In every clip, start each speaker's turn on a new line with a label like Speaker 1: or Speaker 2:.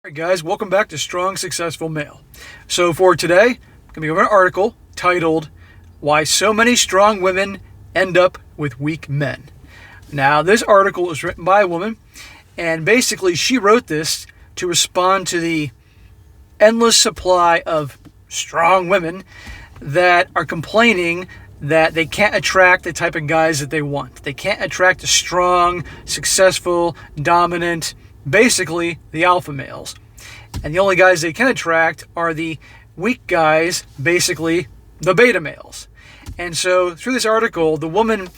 Speaker 1: Alright guys, welcome back to Strong Successful Male. So for today, I'm going to be over an article titled, Why So Many Strong Women End Up with Weak Men. Now this article is written by a woman, and basically she wrote this to respond to the endless supply of strong women that are complaining that they can't attract the type of guys that they want. They can't attract the strong, successful, dominant, basically the alpha males. And the only guys they can attract are the weak guys, basically the beta males. And so through this article, the woman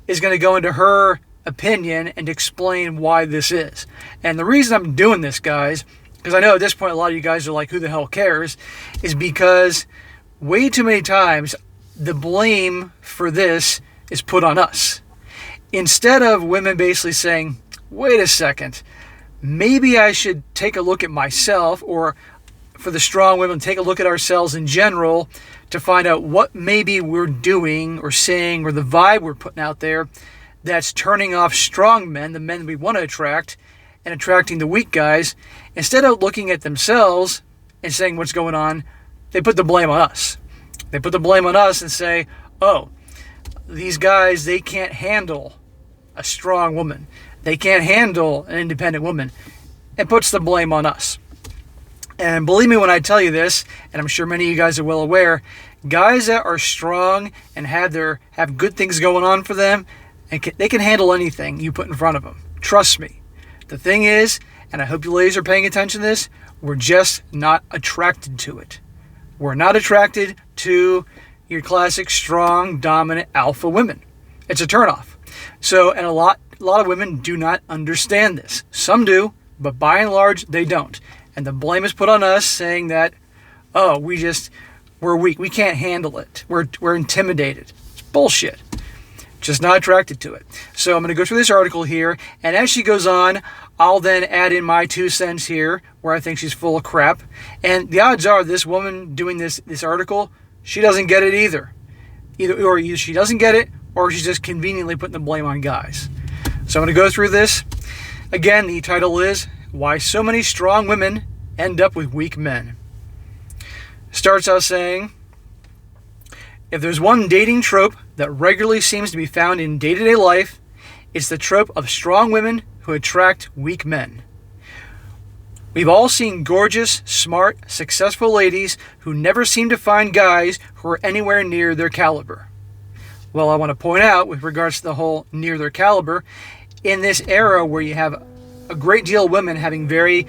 Speaker 1: is going to go into her opinion and explain why this is. And the reason I'm doing this, guys, because I know at this point a lot of you guys are like, who the hell cares, is because way too many times the blame for this is put on us. Instead of women basically saying, wait a second, maybe I should take a look at myself, or for the strong women, take a look at ourselves in general to find out what maybe we're doing or saying or the vibe we're putting out there that's turning off strong men, the men we want to attract, and attracting the weak guys. Instead of looking at themselves and saying what's going on, they put the blame on us. They put the blame on us and say, oh, these guys, they can't handle a strong woman. They can't handle an independent woman, and puts the blame on us. And believe me when I tell you this, and I'm sure many of you guys are well aware, guys that are strong and have good things going on for them, and they can handle anything you put in front of them. Trust me. The thing is, and I hope you ladies are paying attention to this, we're just not attracted to it. We're not attracted to your classic strong, dominant alpha women. It's a turnoff. So, and a lot of women do not understand this. Some do, but by and large, they don't. And the blame is put on us, saying that, oh, we're weak. We can't handle it. We're intimidated. It's bullshit. Just not attracted to it. So I'm going to go through this article here, and as she goes on, I'll then add in my 2 cents here, where I think she's full of crap. And the odds are this woman doing this article, she doesn't get it either. Either she doesn't get it, or she's just conveniently putting the blame on guys. So I'm going to go through this. Again, the title is, Why So Many Strong Women End Up with Weak Men. Starts out saying, if there's one dating trope that regularly seems to be found in day-to-day life, it's the trope of strong women who attract weak men. We've all seen gorgeous, smart, successful ladies who never seem to find guys who are anywhere near their caliber. Well, I want to point out, with regards to the whole near their caliber, in this era where you have a great deal of women having very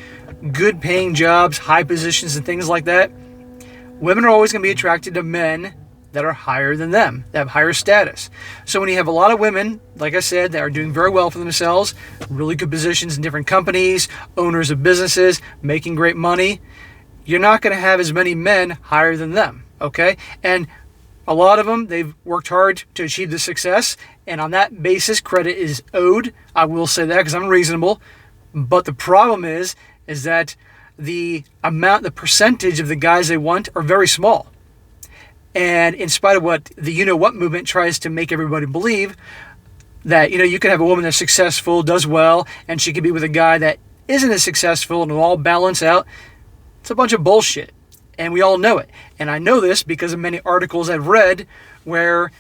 Speaker 1: good paying jobs, high positions and things like that, women are always going to be attracted to men that are higher than them, that have higher status. So when you have a lot of women, like I said, that are doing very well for themselves, really good positions in different companies, owners of businesses, making great money, you're not going to have as many men higher than them, okay? And a lot of them, they've worked hard to achieve this success, and on that basis, credit is owed. I will say that because I'm reasonable. But the problem is that the percentage of the guys they want are very small. And in spite of what the you-know-what movement tries to make everybody believe, that, you can have a woman that's successful, does well, and she could be with a guy that isn't as successful, and it'll all balance out. It's a bunch of bullshit. And we all know it. And I know this because of many articles I've read where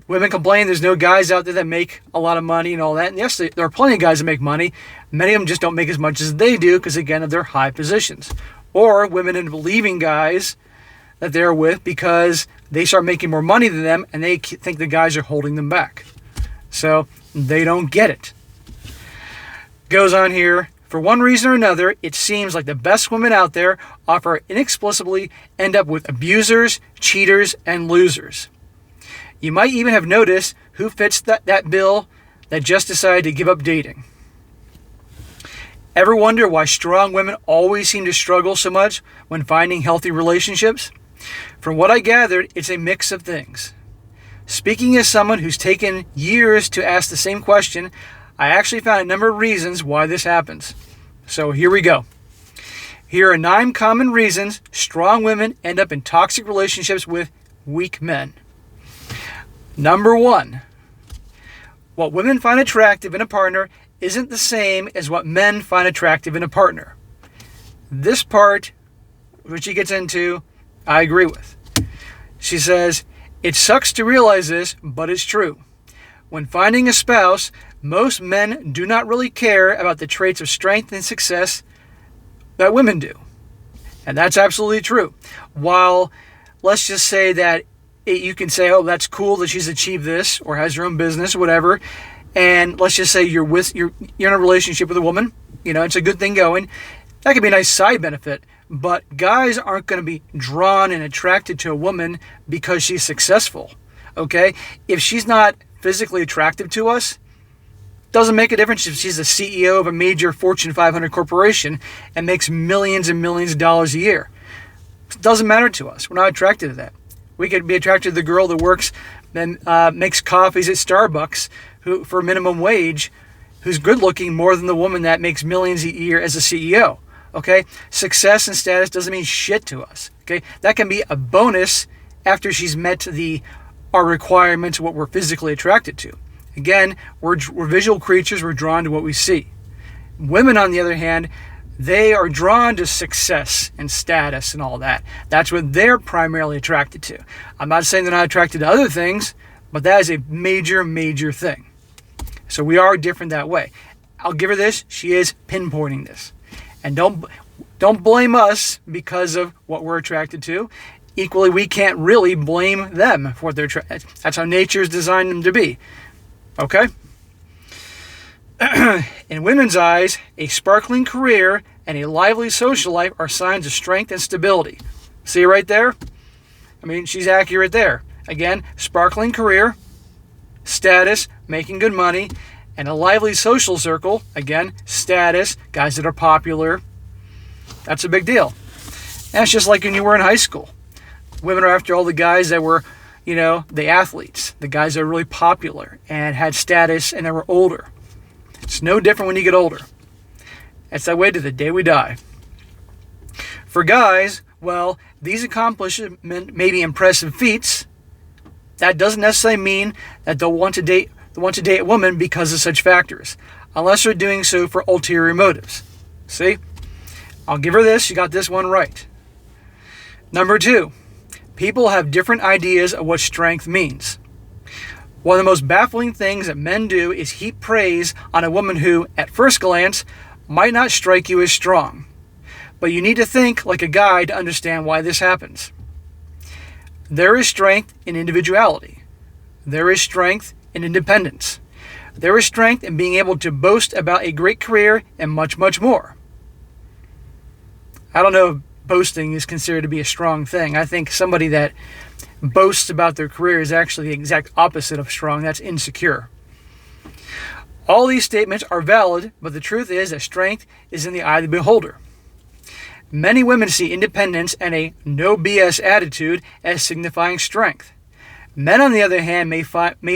Speaker 1: women complain there's no guys out there that make a lot of money and all that. And yes, there are plenty of guys that make money. Many of them just don't make as much as they do because, again, of their high positions. Or women end up leaving guys that they're with because they start making more money than them and they think the guys are holding them back. So they don't get it. Goes on here. For one reason or another, it seems like the best women out there inexplicably end up with abusers, cheaters, and losers. You might even have noticed who fits that bill that just decided to give up dating. Ever wonder why strong women always seem to struggle so much when finding healthy relationships? From what I gathered, it's a mix of things. Speaking as someone who's taken years to ask the same question, I actually found a number of reasons why this happens. So here we go. Here are 9 common reasons strong women end up in toxic relationships with weak men. Number 1. What women find attractive in a partner isn't the same as what men find attractive in a partner. this part, which she gets into, I agree with. She says, "It sucks to realize this, but it's true. When finding a spouse, most men do not really care about the traits of strength and success that women do." And that's absolutely true. While let's just say that you can say, oh, that's cool that she's achieved this or has her own business or whatever. And let's just say you're in a relationship with a woman. It's a good thing going. That could be a nice side benefit. But guys aren't going to be drawn and attracted to a woman because she's successful. Okay? If she's not physically attractive to us, doesn't make a difference if she's the CEO of a major Fortune 500 corporation and makes millions and millions of dollars a year. It doesn't matter to us. We're not attracted to that. We could be attracted to the girl that works and makes coffees at Starbucks for minimum wage, who's good looking more than the woman that makes millions a year as a CEO. Okay? Success and status doesn't mean shit to us. Okay? That can be a bonus after she's met our requirements of what we're physically attracted to. Again, we're visual creatures. We're drawn to what we see. Women, on the other hand, they are drawn to success and status and all that. That's what they're primarily attracted to. I'm not saying they're not attracted to other things, but that is a major, major thing. So we are different that way. I'll give her this. She is pinpointing this. And don't blame us because of what we're attracted to. Equally, we can't really blame them for what they're attracted to. That's how nature's designed them to be. Okay? In women's eyes, a sparkling career and a lively social life are signs of strength and stability. See right there? I mean, she's accurate there. Again, sparkling career, status, making good money, and a lively social circle. Again, status, guys that are popular. That's a big deal. And it's just like when you were in high school. Women are after all the guys that were, the athletes, the guys that are really popular and had status and they were older. It's no different when you get older. It's that way to the day we die. For guys, well, these accomplishments may be impressive feats. That doesn't necessarily mean that they'll want to date a woman because of such factors, unless they're doing so for ulterior motives. See? I'll give her this. She got this one right. Number 2. People have different ideas of what strength means. One of the most baffling things that men do is heap praise on a woman who, at first glance, might not strike you as strong. But you need to think like a guy to understand why this happens. There is strength in individuality. There is strength in independence. There is strength in being able to boast about a great career and much, much more. I don't know if boasting is considered to be a strong thing. I think somebody that boasts about their career is actually the exact opposite of strong. That's insecure. All these statements are valid, but the truth is that strength is in the eye of the beholder. Many women see independence and a no BS attitude as signifying strength. Men, on the other hand, may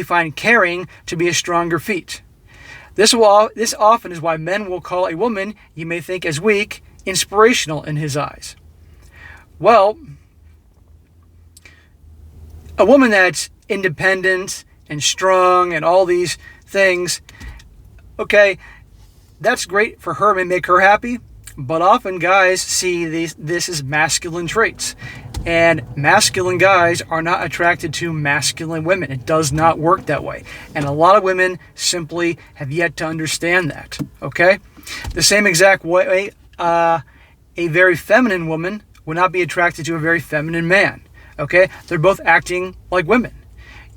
Speaker 1: find caring to be a stronger feat. This often is why men will call a woman you may think as weak inspirational in his eyes. Well, a woman that's independent and strong and all these things, okay, that's great for her, may make her happy, but often guys see this as masculine traits. And masculine guys are not attracted to masculine women. It does not work that way. And a lot of women simply have yet to understand that, okay? The same exact way, a very feminine woman would not be attracted to a very feminine man, okay? They're both acting like women.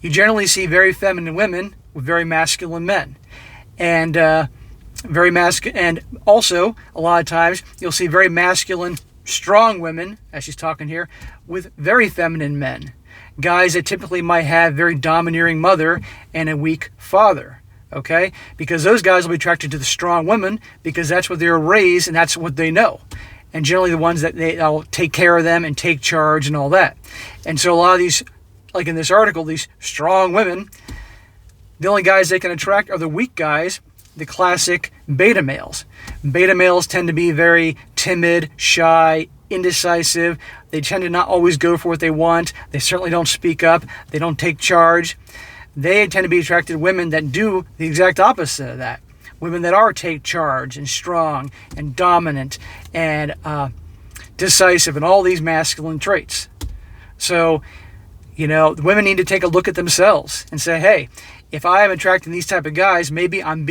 Speaker 1: You generally see very feminine women with very masculine men. And and also, a lot of times, you'll see very masculine, strong women, as she's talking here, with very feminine men. Guys that typically might have very domineering mother and a weak father, okay? Because those guys will be attracted to the strong women because that's what they were raised and that's what they know. And generally the ones that they'll take care of them and take charge and all that. And so a lot of these, like in this article, these strong women, the only guys they can attract are the weak guys, the classic beta males. Beta males tend to be very timid, shy, indecisive. They tend to not always go for what they want. They certainly don't speak up. They don't take charge. They tend to be attracted to women that do the exact opposite of that. Women that are take charge and strong and dominant and decisive and all these masculine traits. So, the women need to take a look at themselves and say, hey, if I am attracting these type of guys, maybe I'm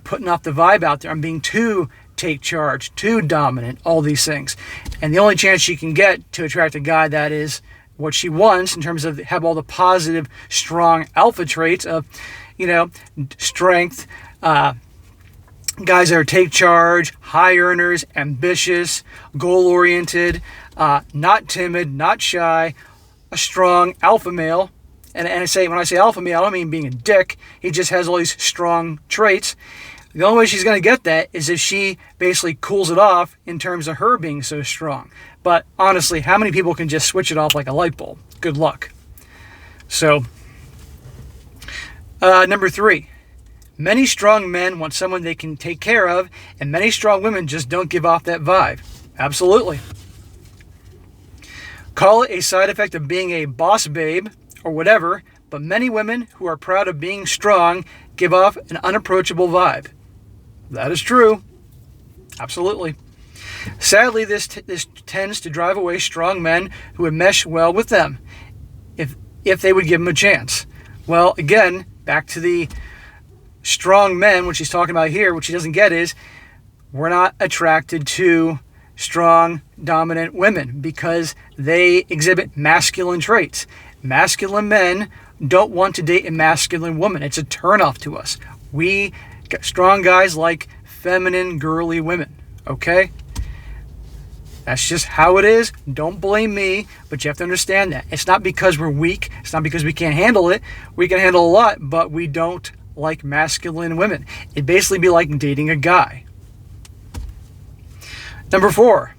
Speaker 1: putting off the vibe out there. I'm being too take charge, too dominant, all these things. And the only chance she can get to attract a guy that is what she wants in terms of have all the positive, strong alpha traits of, strength, guys that are take charge, high earners, ambitious, goal-oriented, not timid, not shy, a strong alpha male. And when I say alpha male, I don't mean being a dick. He just has all these strong traits. The only way she's going to get that is if she basically cools it off in terms of her being so strong. But honestly, how many people can just switch it off like a light bulb? Good luck. So, number 3. Many strong men want someone they can take care of, and many strong women just don't give off that vibe. Absolutely. Call it a side effect of being a boss babe or whatever, but many women who are proud of being strong give off an unapproachable vibe. That is true. Absolutely. Sadly, this tends to drive away strong men who would mesh well with them if they would give them a chance. Well, again, back to the strong men, which he's talking about here, which he doesn't get is we're not attracted to strong, dominant women because they exhibit masculine traits. Masculine men don't want to date a masculine woman. It's a turnoff to us. We strong guys like feminine, girly women. Okay? That's just how it is. Don't blame me, but you have to understand that. It's not because we're weak. It's not because we can't handle it. We can handle a lot, but we don't like masculine women. It'd basically be like dating a guy. Number 4,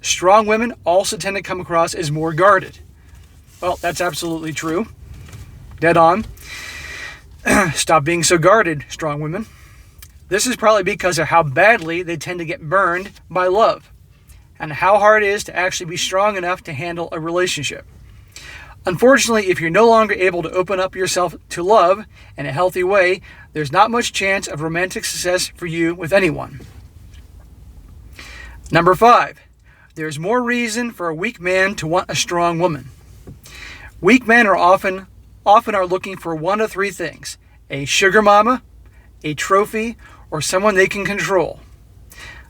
Speaker 1: strong women also tend to come across as more guarded. Well, that's absolutely true. Dead on. Stop being so guarded, strong women. This is probably because of how badly they tend to get burned by love and how hard it is to actually be strong enough to handle a relationship. Unfortunately, if you're no longer able to open up yourself to love in a healthy way, there's not much chance of romantic success for you with anyone. Number 5, there's more reason for a weak man to want a strong woman. Weak men are often are looking for one of 3 things: a sugar mama, a trophy, or someone they can control.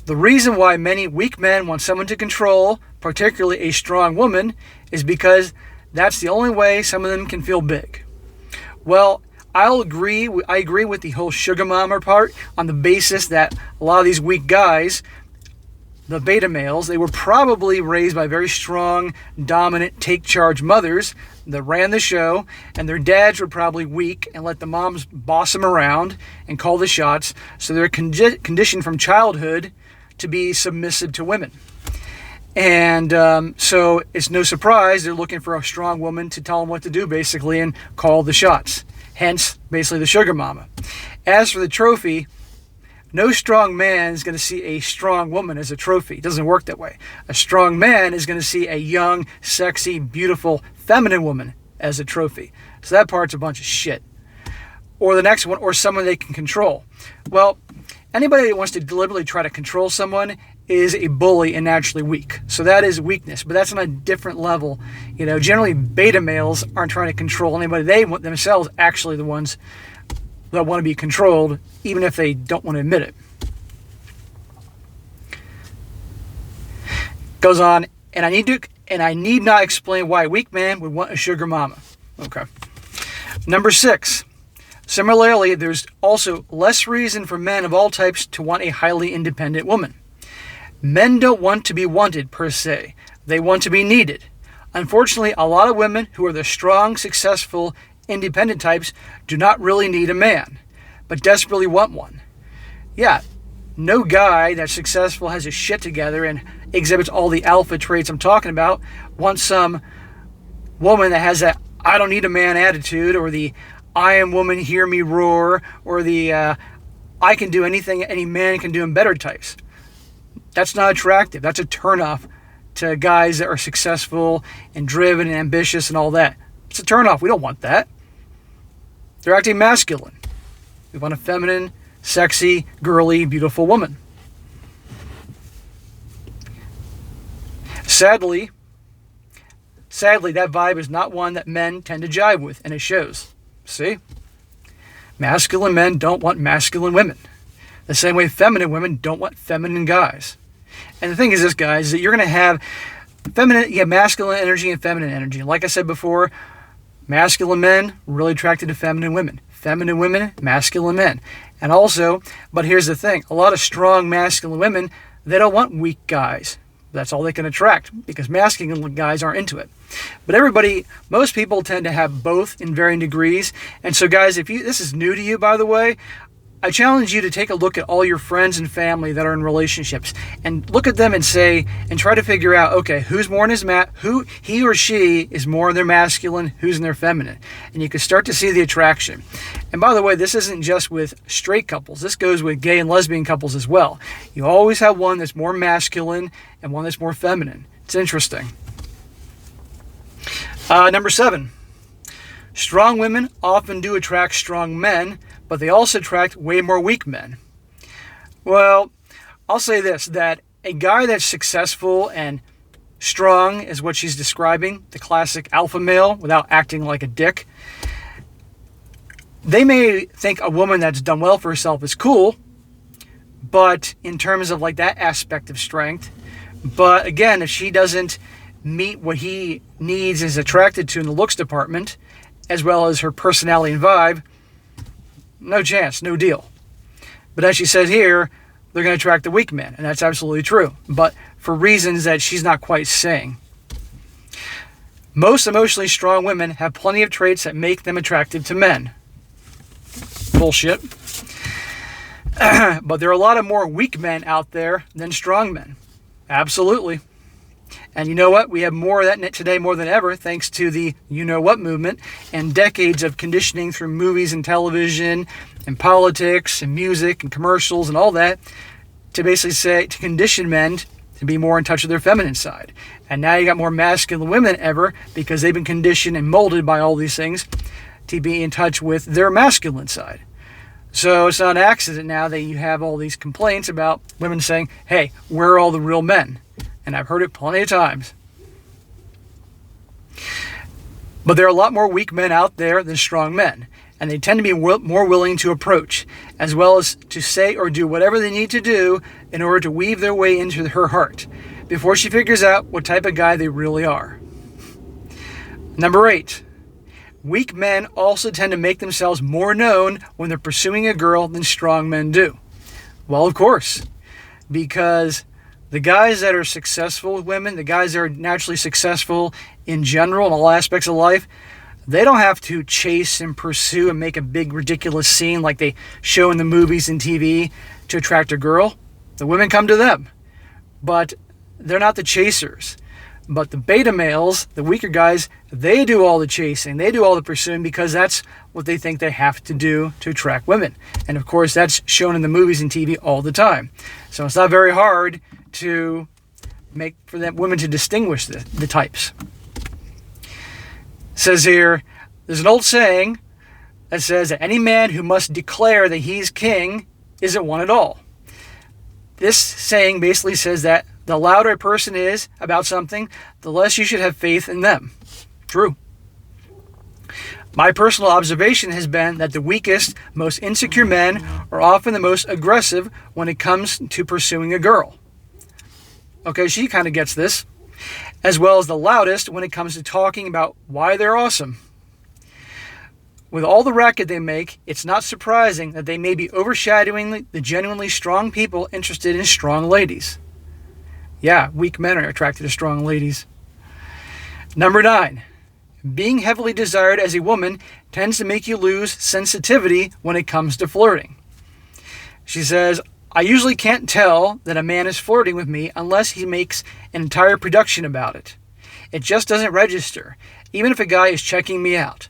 Speaker 1: The reason why many weak men want someone to control, particularly a strong woman, is because that's the only way some of them can feel big. Well, I agree with the whole sugar mama part on the basis that a lot of these weak guys, the beta males, they were probably raised by very strong, dominant, take-charge mothers that ran the show, and their dads were probably weak and let the moms boss them around and call the shots, so they're conditioned from childhood to be submissive to women. And so it's no surprise they're looking for a strong woman to tell them what to do, basically, and call the shots. Hence, basically, the sugar mama. As for the trophy, no strong man is going to see a strong woman as a trophy. It doesn't work that way. A strong man is going to see a young, sexy, beautiful, feminine woman as a trophy. So that part's a bunch of shit. Or the next one, or someone they can control. Well, anybody that wants to deliberately try to control someone is a bully and naturally weak. So that is weakness, but that's on a different level. Generally beta males aren't trying to control anybody. They want themselves actually the ones that want to be controlled, even if they don't want to admit it. Goes on, and I need not explain why a weak man would want a sugar mama. Okay. Number 6. Similarly, there's also less reason for men of all types to want a highly independent woman. Men don't want to be wanted, per se. They want to be needed. Unfortunately, a lot of women who are the strong, successful, independent types do not really need a man, but desperately want one. Yeah, no guy that's successful, has his shit together, and exhibits all the alpha traits I'm talking about wants some woman that has that I don't need a man attitude, or the I am woman, hear me roar, or the I can do anything any man can do and better types. That's not attractive. That's a turnoff to guys that are successful and driven and ambitious and all that. It's a turnoff. We don't want that. They're acting masculine. We want a feminine, sexy, girly, beautiful woman. sadly, that vibe is not one that men tend to jive with, and it shows. See? Masculine men don't want masculine women. The same way feminine women don't want feminine guys. And the thing is this, guys, is that you're going to have you have masculine energy and feminine energy. Like I said before, masculine men really attracted to feminine women. Feminine women, masculine men. And also, but here's the thing, a lot of strong masculine women, they don't want weak guys. That's all they can attract because masculine guys aren't into it. But most people tend to have both in varying degrees. And so guys, this is new to you, by the way, I challenge you to take a look at all your friends and family that are in relationships and look at them and try to figure out, okay, who's more in who he or she is more in their masculine, who's in their feminine. And you can start to see the attraction. And by the way, this isn't just with straight couples. This goes with gay and lesbian couples as well. You always have one that's more masculine and one that's more feminine. It's interesting. Number 7. Strong women often do attract strong men, but they also attract way more weak men. Well, I'll say this, that a guy that's successful and strong is what she's describing, the classic alpha male without acting like a dick. They may think a woman that's done well for herself is cool, but in terms of like that aspect of strength, but again, if she doesn't meet what he needs, is attracted to in the looks department, as well as her personality and vibe, no chance, no deal. But as she says here, they're going to attract the weak men, and that's absolutely true, but for reasons that she's not quite saying. Most emotionally strong women have plenty of traits that make them attractive to men. Bullshit. But there are a lot of more weak men out there than strong men. Absolutely. And you know what? We have more of that today more than ever thanks to the you-know-what movement and decades of conditioning through movies and television and politics and music and commercials and all that to basically to condition men to be more in touch with their feminine side. And now you got more masculine women than ever because they've been conditioned and molded by all these things to be in touch with their masculine side. So it's not an accident now that you have all these complaints about women saying, hey, where are all the real men? And I've heard it plenty of times. But there are a lot more weak men out there than strong men. And they tend to be more willing to approach, as well as to say or do whatever they need to do in order to weave their way into her heart, before she figures out what type of guy they really are. Number 8. Weak men also tend to make themselves more known when they're pursuing a girl than strong men do. Well, of course, because the guys that are successful with women, the guys that are naturally successful in general in all aspects of life, they don't have to chase and pursue and make a big ridiculous scene like they show in the movies and TV to attract a girl. The women come to them, but they're not the chasers. But the beta males, the weaker guys, they do all the chasing, they do all the pursuing because that's what they think they have to do to attract women. And of course, that's shown in the movies and TV all the time. So it's not very hard to make for them women to distinguish the types. It says here, there's an old saying that says that any man who must declare that he's king isn't one at all. This saying basically says that the louder a person is about something, the less you should have faith in them. True. My personal observation has been that the weakest, most insecure men are often the most aggressive when it comes to pursuing a girl. Okay, she kind of gets this. As well as the loudest when it comes to talking about why they're awesome. With all the racket they make, it's not surprising that they may be overshadowing the genuinely strong people interested in strong ladies. Yeah, weak men are attracted to strong ladies. Number 9. Being heavily desired as a woman tends to make you lose sensitivity when it comes to flirting. She says, I usually can't tell that a man is flirting with me unless he makes an entire production about it. It just doesn't register, even if a guy is checking me out.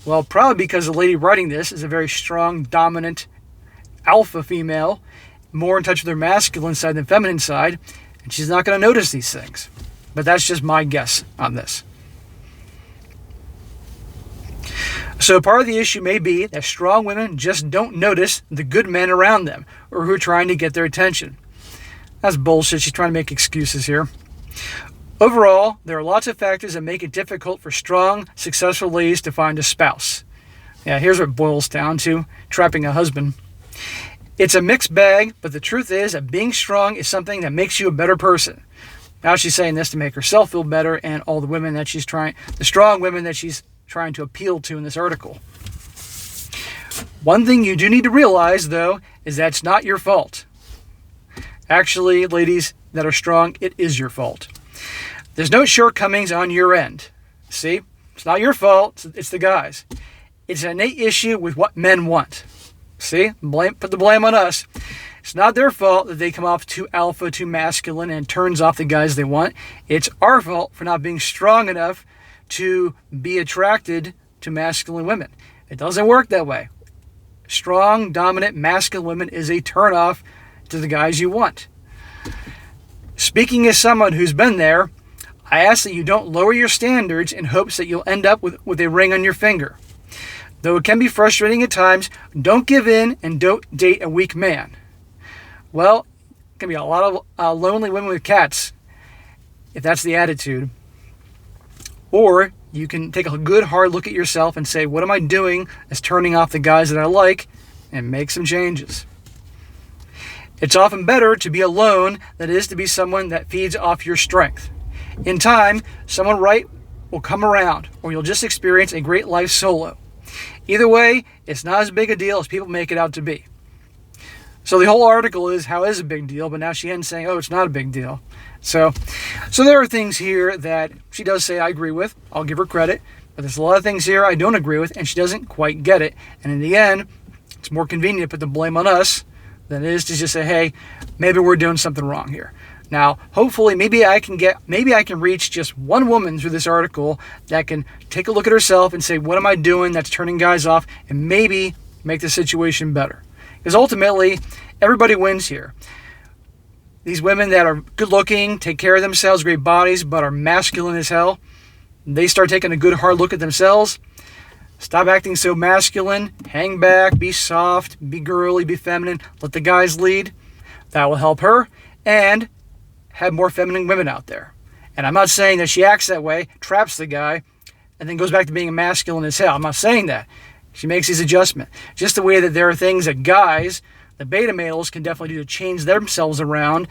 Speaker 1: Well, probably because the lady writing this is a very strong, dominant, alpha female, more in touch with her masculine side than feminine side, and she's not going to notice these things. But that's just my guess on this. So part of the issue may be that strong women just don't notice the good men around them or who are trying to get their attention. That's bullshit. She's trying to make excuses here. Overall, there are lots of factors that make it difficult for strong, successful ladies to find a spouse. Yeah, here's what it boils down to: trapping a husband. It's a mixed bag, but the truth is that being strong is something that makes you a better person. Now she's saying this to make herself feel better and all the women that the strong women that she's trying to appeal to in this article. One thing you do need to realize, though, is that it's not your fault. Actually, ladies that are strong, it is your fault. There's no shortcomings on your end. See? It's not your fault. It's the guys. It's an innate issue with what men want. See? Put the blame on us. It's not their fault that they come off too alpha, too masculine, and turns off the guys they want. It's our fault for not being strong enough to be attracted to masculine women. It doesn't work that way. Strong, dominant, masculine women is a turnoff to the guys you want. Speaking as someone who's been there, I ask that you don't lower your standards in hopes that you'll end up with a ring on your finger. Though it can be frustrating at times, don't give in and don't date a weak man. Well, it can be a lot of lonely women with cats, if that's the attitude. Or you can take a good hard look at yourself and say, what am I doing that's turning off the guys that I like, and make some changes. It's often better to be alone than it is to be someone that feeds off your strength. In time, someone right will come around, or you'll just experience a great life solo. Either way, it's not as big a deal as people make it out to be. So the whole article is how it is a big deal, but now she ends saying, oh, it's not a big deal. So there are things here that she does say I agree with. I'll give her credit. But there's a lot of things here I don't agree with, and she doesn't quite get it. And in the end, it's more convenient to put the blame on us than it is to just say, hey, maybe we're doing something wrong here. Now, hopefully, maybe I can reach just one woman through this article that can take a look at herself and say, what am I doing that's turning guys off, and maybe make the situation better. Because ultimately, everybody wins here. These women that are good looking, take care of themselves, great bodies, but are masculine as hell, they start taking a good hard look at themselves. Stop acting so masculine. Hang back, be soft, be girly, be feminine. Let the guys lead. That will help her and have more feminine women out there. And I'm not saying that she acts that way, traps the guy, and then goes back to being a masculine as hell. I'm not saying that. She makes these adjustments. Just the way that there are things that guys, the beta males, can definitely do to change themselves around,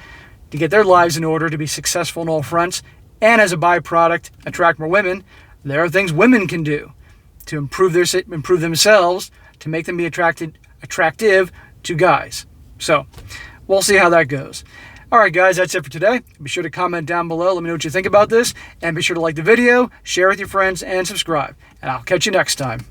Speaker 1: to get their lives in order, to be successful on all fronts, and as a byproduct, attract more women. There are things women can do to improve themselves, to make them be attractive to guys. So, we'll see how that goes. All right, guys, that's it for today. Be sure to comment down below. Let me know what you think about this. And be sure to like the video, share with your friends, and subscribe. And I'll catch you next time.